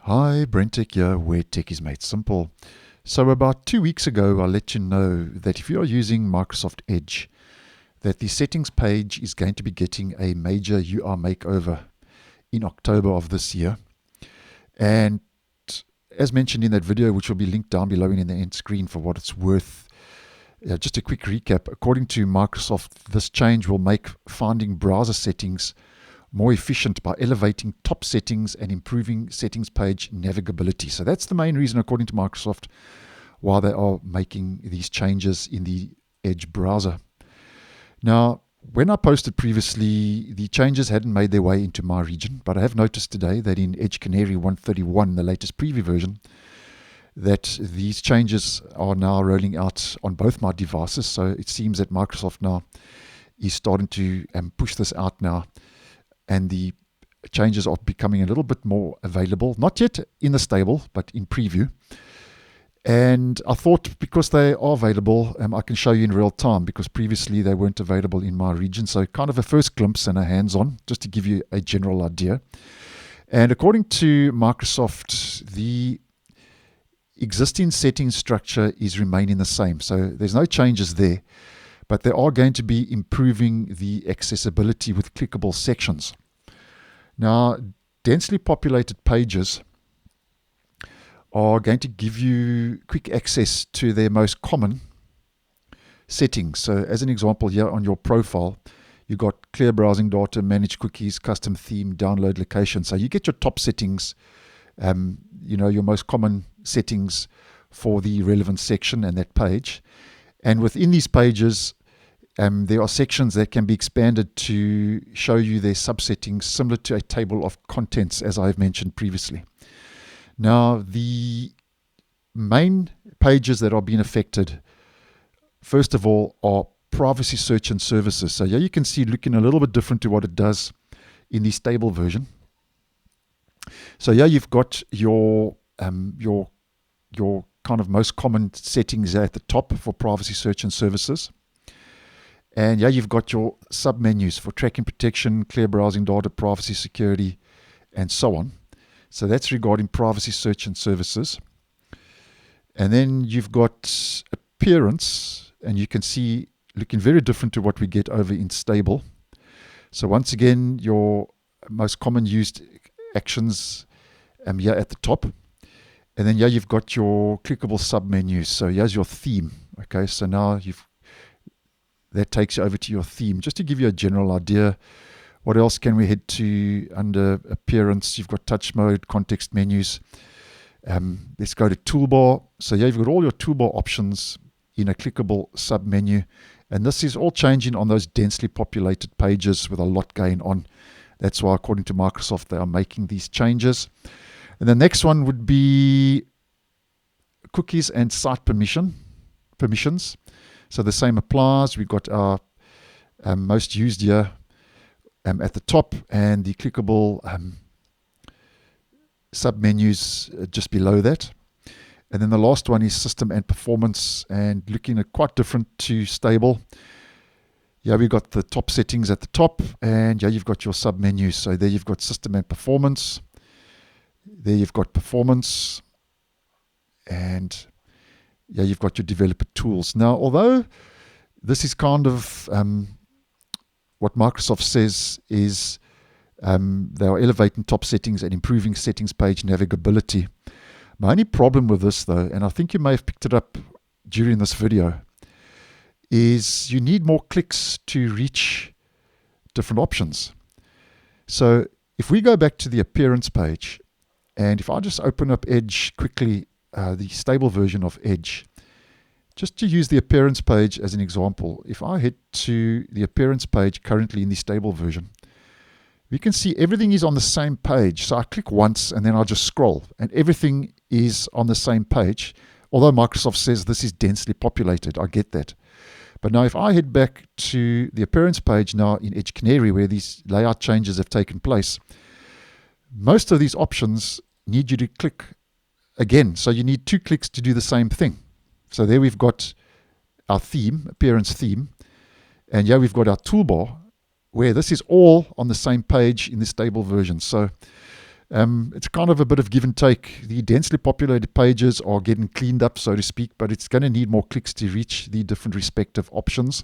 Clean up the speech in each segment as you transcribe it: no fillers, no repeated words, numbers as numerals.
Hi, BrenTech here, where tech is made simple. So about 2 weeks ago, I let you know that if you are using Microsoft Edge, that the settings page is going to be getting a major UI makeover in October of this year. And as mentioned in that video, which will be linked down below and in the end screen for what it's worth, just a quick recap. According to Microsoft, this change will make finding browser settings more efficient by elevating top settings and improving settings page navigability. So that's the main reason, according to Microsoft, why they are making these changes in the Edge browser. Now, when I posted previously, the changes hadn't made their way into my region, but I have noticed today that in Edge Canary 131, the latest preview version, that these changes are now rolling out on both my devices. So it seems that Microsoft now is starting to push this out now, and the changes are becoming a little bit more available, not yet in the stable, but in preview. And I thought, because they are available, I can show you in real time, because previously they weren't available in my region. So kind of a first glimpse and a hands-on, just to give you a general idea. And according to Microsoft, the existing settings structure is remaining the same. So there's no changes there, but they are going to be improving the accessibility with clickable sections. Now, densely populated pages are going to give you quick access to their most common settings. So as an example here on your profile, you've got clear browsing data, manage cookies, custom theme, download location. So you get your top settings, your most common settings for the relevant section and that page. And within these pages, there are sections that can be expanded to show you their subsettings, similar to a table of contents, as I've mentioned previously. Now, the main pages that are being affected, first of all, are privacy search and services. So here you can see it looking a little bit different to what it does in the stable version. So here you've got your kind of most common settings at the top for privacy search and services. And yeah, you've got your submenus for tracking protection, clear browsing data, privacy security, and so on. So that's regarding privacy search and services. And then you've got appearance, and you can see looking very different to what we get over in stable. So once again, your most common used actions here at the top. And then here you've got your clickable submenus. So here's your theme. Okay, so now that takes you over to your theme. Just to give you a general idea, what else can we head to under appearance? You've got touch mode, context menus. Let's go to toolbar. So here you've got all your toolbar options in a clickable submenu. And this is all changing on those densely populated pages with a lot going on. That's why, according to Microsoft, they are making these changes. And the next one would be cookies and site permissions. So the same applies. We've got our most used here at the top, and the clickable submenus just below that. And then the last one is system and performance, and looking at quite different to stable. Yeah, we've got the top settings at the top, and yeah, you've got your submenus. So there you've got system and performance. There you've got performance, and yeah, you've got your developer tools. Now, although this is kind of what Microsoft says is they are elevating top settings and improving settings page navigability. My only problem with this, though, and I think you may have picked it up during this video, is you need more clicks to reach different options. So if we go back to the appearance page, and if I just open up Edge quickly, the stable version of Edge, just to use the appearance page as an example, if I head to the appearance page currently in the stable version, we can see everything is on the same page. So I click once and then I just scroll, and everything is on the same page. Although Microsoft says this is densely populated, I get that. But now if I head back to the appearance page now in Edge Canary, where these layout changes have taken place, most of these options need you to click again. So you need 2 clicks to do the same thing. So there we've got our theme, appearance theme. And here we've got our toolbar, where this is all on the same page in the stable version. So It's kind of a bit of give and take. The densely populated pages are getting cleaned up, so to speak, but it's going to need more clicks to reach the different respective options,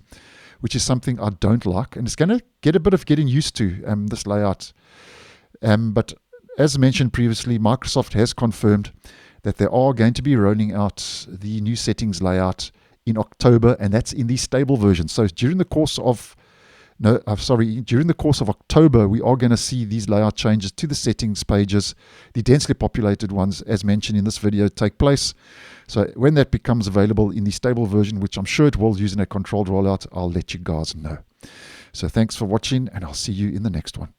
which is something I don't like. And it's going to get a bit of getting used to, this layout. But as mentioned previously, Microsoft has confirmed that they are going to be rolling out the new settings layout in October, and that's in the stable version. So during the course of during the course of October, we are going to see these layout changes to the settings pages, the densely populated ones, as mentioned in this video, take place. So when that becomes available in the stable version, which I'm sure it will using a controlled rollout, I'll let you guys know. So thanks for watching, and I'll see you in the next one.